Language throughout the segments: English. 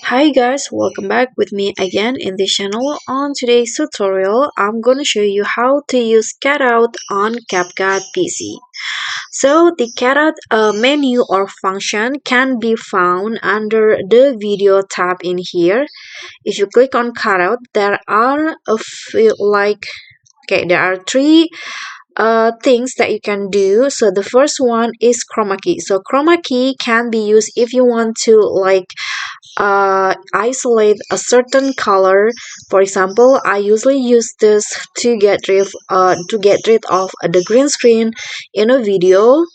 Hi guys, welcome back with me again in this channel. On today's tutorial, I'm going to show you how to use Cutout on Capcut PC. So the Cutout menu or function can be found under the video tab in here. If you click on Cutout, there are a few there are three things that you can do. So the first one is chroma key. So chroma key can be used if you want to isolate a certain color. For example, I usually use this to get rid of the green screen in a video,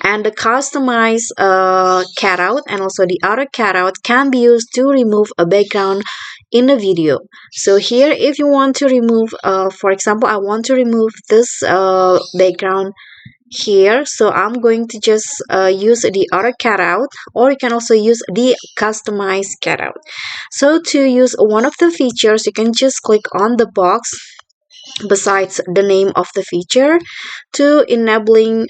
and the customized cutout and also the other cutout can be used to remove a background in a video. So here, if you want to remove, for example, I want to remove this background here, so I'm going to just use the auto cutout, or you can also use the customized cutout. So to use one of the features, you can just click on the box besides the name of the feature to enable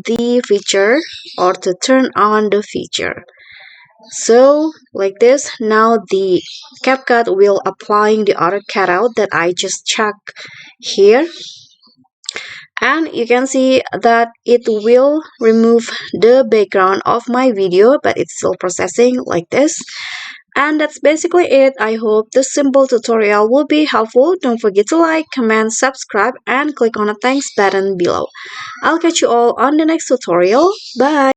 the feature or to turn on the feature. So like this, now the CapCut will applying the auto cutout that I just checked here, and you can see that it will remove the background of my video, but it's still processing like this. And that's basically it. I hope this simple tutorial will be helpful. Don't forget to like, comment, subscribe, and click on the thanks button below. I'll catch you all on the next tutorial. Bye.